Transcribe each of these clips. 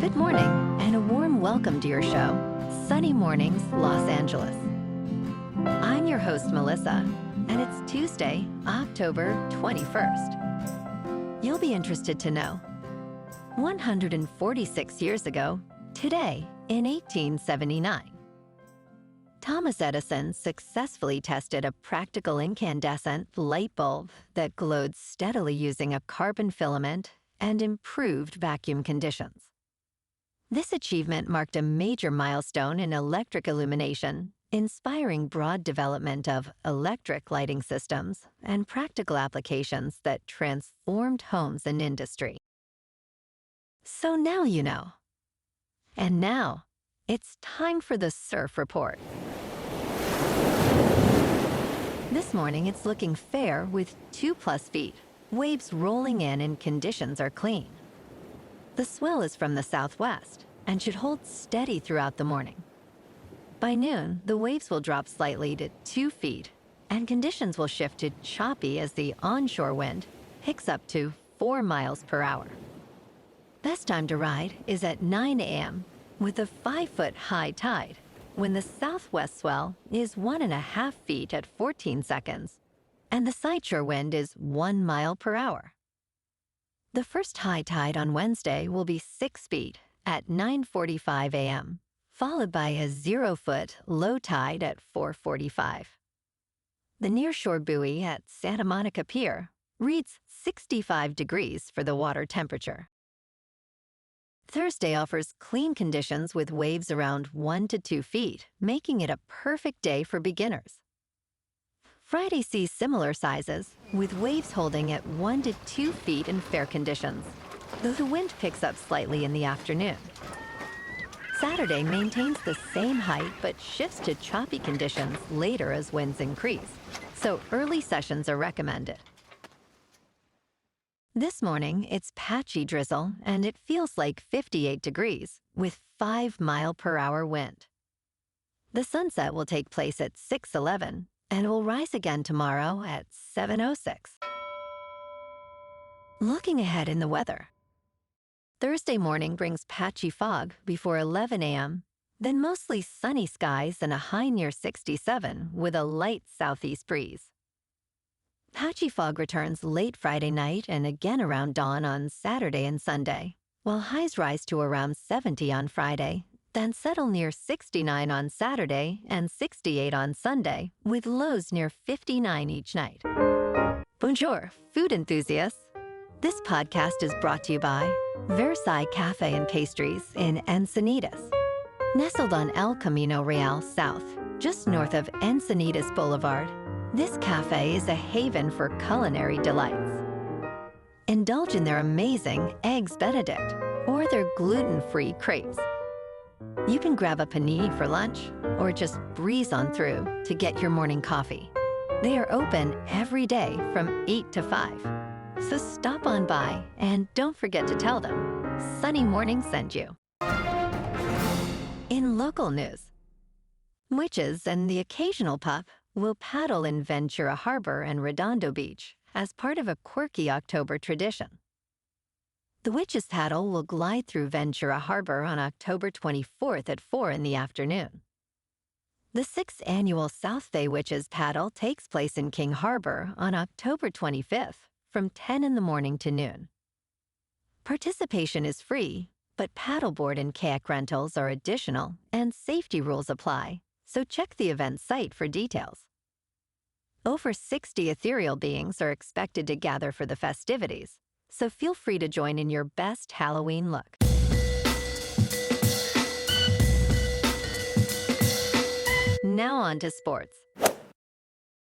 Good morning, and a warm welcome to your show, Sunny Mornings, Los Angeles. I'm your host, Melissa, and it's Tuesday, October 21st. You'll be interested to know, 146 years ago, today, in 1879, Thomas Edison successfully tested a practical incandescent light bulb that glowed steadily using a carbon filament and improved vacuum conditions. This achievement marked a major milestone in electric illumination, inspiring broad development of electric lighting systems and practical applications that transformed homes and industry. So now you know. And now, it's time for the Surf Report. This morning, it's looking fair with 2+ feet, waves rolling in and conditions are clean. The swell is from the southwest and should hold steady throughout the morning. By noon, the waves will drop slightly to 2 feet, and conditions will shift to choppy as the onshore wind picks up to 4 miles per hour. Best time to ride is at 9 a.m. with a 5-foot high tide, when the southwest swell is 1.5 feet at 14 seconds, and the sideshore wind is 1 mile per hour. The first high tide on Wednesday will be 6 feet at 9:45 a.m., followed by a 0-foot low tide at 4:45. The nearshore buoy at Santa Monica Pier reads 65 degrees for the water temperature. Thursday offers clean conditions with waves around 1 to 2 feet, making it a perfect day for beginners. Friday sees similar sizes, with waves holding at 1 to 2 feet in fair conditions, though the wind picks up slightly in the afternoon. Saturday maintains the same height but shifts to choppy conditions later as winds increase, so early sessions are recommended. This morning, it's patchy drizzle, and it feels like 58 degrees, with 5-mile-per-hour wind. The sunset will take place at 6:11, and will rise again tomorrow at 7:06. Looking ahead in the weather. Thursday morning brings patchy fog before 11 a.m., then mostly sunny skies and a high near 67 with a light southeast breeze. Patchy fog returns late Friday night and again around dawn on Saturday and Sunday, while highs rise to around 70 on Friday, then settle near 69 on Saturday and 68 on Sunday, with lows near 59 each night. Bonjour, food enthusiasts. This podcast is brought to you by Versailles Cafe and Pastries in Encinitas. Nestled on El Camino Real South, just north of Encinitas Boulevard, this cafe is a haven for culinary delights. Indulge in their amazing Eggs Benedict or their gluten-free crepes. You can grab a panini for lunch or just breeze on through to get your morning coffee. They are open every day from 8 to 5. So stop on by and don't forget to tell them Sunny Morning sent you. In local news, witches and the occasional pup will paddle in Ventura Harbor and Redondo Beach as part of a quirky October tradition. The Witches' Paddle will glide through Ventura Harbor on October 24th at 4 in the afternoon. The 6th annual South Bay Witches' Paddle takes place in King Harbor on October 25th from 10 in the morning to noon. Participation is free, but paddleboard and kayak rentals are additional and safety rules apply, so check the event site for details. Over 60 ethereal beings are expected to gather for the festivities, so feel free to join in your best Halloween look. Now on to sports.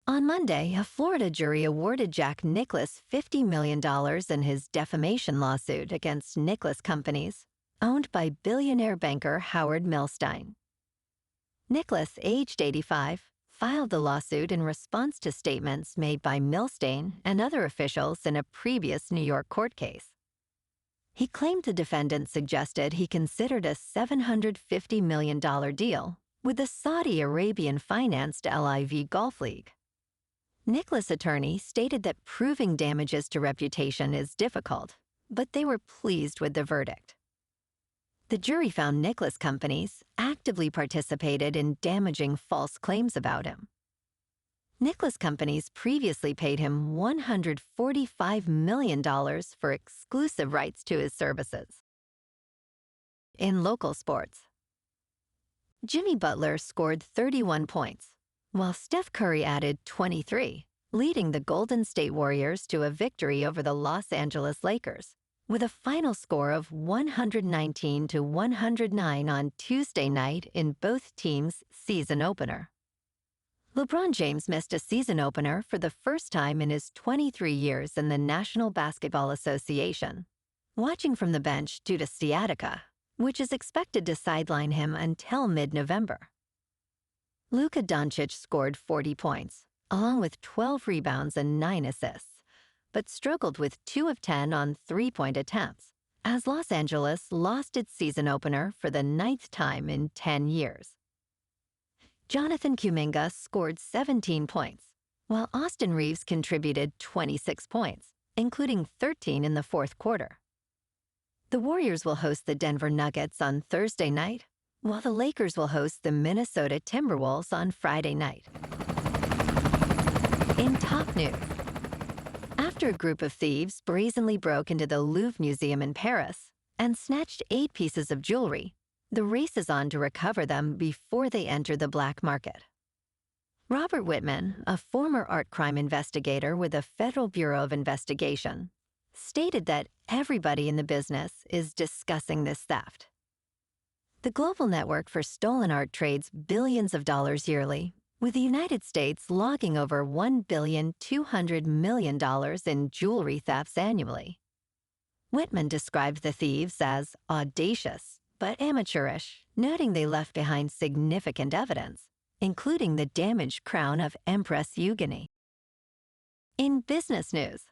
On Monday, a Florida jury awarded Jack Nicklaus $50 million in his defamation lawsuit against Nicklaus Companies, owned by billionaire banker Howard Milstein. Nicklaus, aged 85, filed the lawsuit in response to statements made by Milstein and other officials in a previous New York court case. He claimed the defendant suggested he considered a $750 million deal with the Saudi Arabian financed LIV Golf League. Nicklaus' attorney stated that proving damages to reputation is difficult, but they were pleased with the verdict. The jury found Nicklaus Companies actively participated in damaging false claims about him. Nicklaus Companies previously paid him $145 million for exclusive rights to his services. In local sports, Jimmy Butler scored 31 points, while Steph Curry added 23, leading the Golden State Warriors to a victory over the Los Angeles Lakers, with a final score of 119-109 on Tuesday night in both teams' season opener. LeBron James missed a season opener for the first time in his 23 years in the National Basketball Association, watching from the bench due to sciatica, which is expected to sideline him until mid-November. Luka Doncic scored 40 points, along with 12 rebounds and 9 assists, but struggled with 2 of 10 on three-point attempts, as Los Angeles lost its season opener for the 9th time in 10 years. Jonathan Kuminga scored 17 points, while Austin Reeves contributed 26 points, including 13 in the fourth quarter. The Warriors will host the Denver Nuggets on Thursday night, while the Lakers will host the Minnesota Timberwolves on Friday night. In top news, after a group of thieves brazenly broke into the Louvre Museum in Paris and snatched 8 pieces of jewelry, the race is on to recover them before they enter the black market. Robert Whitman, a former art crime investigator with the Federal Bureau of Investigation, stated that everybody in the business is discussing this theft. The global network for stolen art trades billions of dollars yearly, with the United States logging over $1.2 billion in jewelry thefts annually. Whitman described the thieves as audacious but amateurish, noting they left behind significant evidence, including the damaged crown of Empress Eugenie. In business news,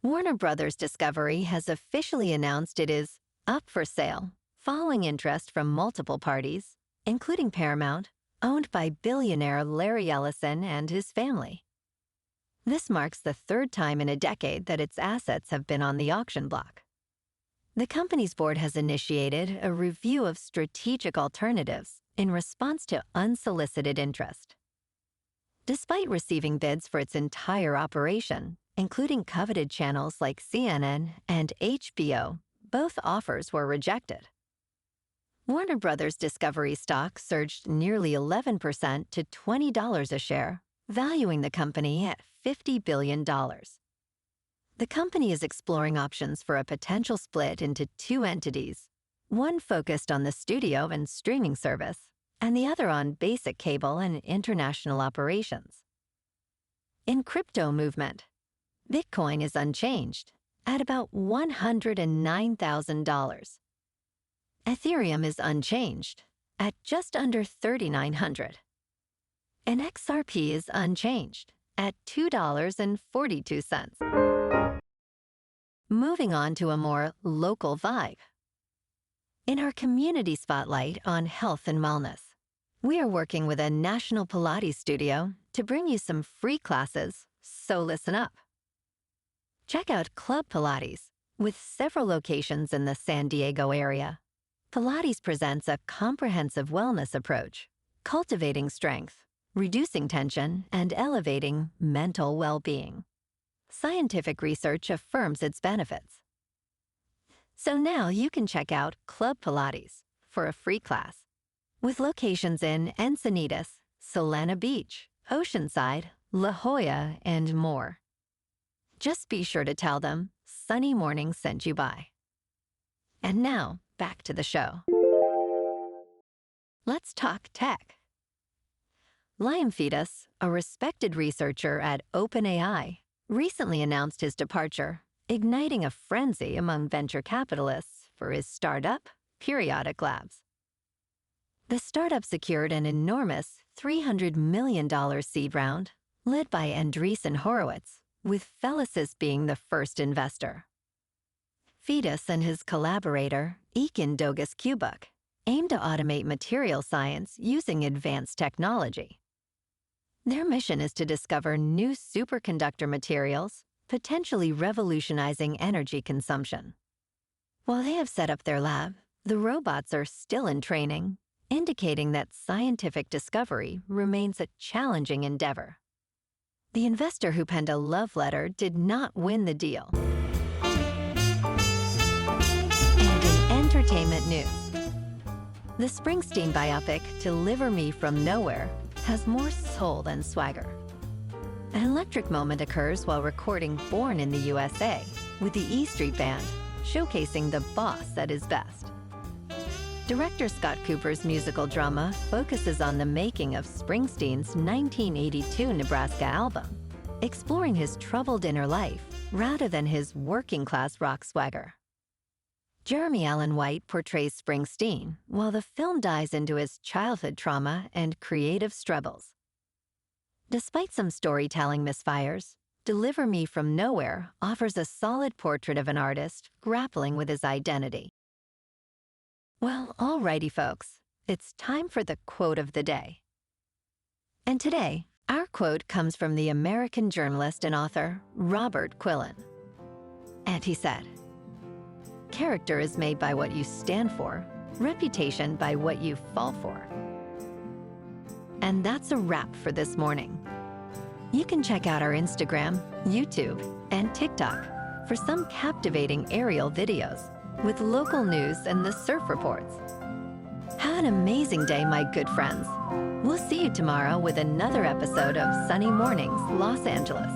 Warner Brothers Discovery has officially announced it is up for sale, following interest from multiple parties, including Paramount, owned by billionaire Larry Ellison and his family. This marks the 3rd time in a decade that its assets have been on the auction block. The company's board has initiated a review of strategic alternatives in response to unsolicited interest. Despite receiving bids for its entire operation, including coveted channels like CNN and HBO, both offers were rejected. Warner Brothers Discovery stock surged nearly 11% to $20 a share, valuing the company at $50 billion. The company is exploring options for a potential split into 2 entities, one focused on the studio and streaming service, and the other on basic cable and international operations. In crypto movement, Bitcoin is unchanged at about $109,000. Ethereum is unchanged at just under $3,900. And XRP is unchanged at $2.42. Moving on to a more local vibe. In our community spotlight on health and wellness, we are working with a national Pilates studio to bring you some free classes, so listen up. Check out Club Pilates, with several locations in the San Diego area. Pilates presents a comprehensive wellness approach, cultivating strength, reducing tension, and elevating mental well-being. Scientific research affirms its benefits. So now you can check out Club Pilates for a free class, with locations in Encinitas, Solana Beach, Oceanside, La Jolla, and more. Just be sure to tell them Sunny Morning sent you by. And now, back to the show. Let's talk tech. Fedus, a respected researcher at OpenAI, recently announced his departure, igniting a frenzy among venture capitalists for his startup, Periodic Labs. The startup secured an enormous $300 million seed round, led by Andreessen Horowitz, with Fedus being the first investor. Fedus and his collaborator, Ekin Dogus-Kubuk, aim to automate material science using advanced technology. Their mission is to discover new superconductor materials, potentially revolutionizing energy consumption. While they have set up their lab, The robots are still in training, indicating that scientific discovery remains a challenging endeavor. The investor who penned a love letter did not win the deal. And in entertainment news, the Springsteen biopic, Deliver Me From Nowhere, has more soul than swagger. An electric moment occurs while recording Born in the USA with the E Street Band, showcasing the boss at his best. Director Scott Cooper's musical drama focuses on the making of Springsteen's 1982 Nebraska album, exploring his troubled inner life rather than his working-class rock swagger. Jeremy Allen White portrays Springsteen, while the film dives into his childhood trauma and creative struggles. Despite some storytelling misfires, Deliver Me From Nowhere offers a solid portrait of an artist grappling with his identity. Well, alrighty folks, it's time for the quote of the day. And today, our quote comes from the American journalist and author Robert Quillen. And he said, "Character is made by what you stand for, reputation by what you fall for." And that's a wrap for this morning. You can check out our Instagram, YouTube, and TikTok for some captivating aerial videos with local news and the surf reports. Have an amazing day, my good friends. We'll see you tomorrow with another episode of Sunny Mornings, Los Angeles.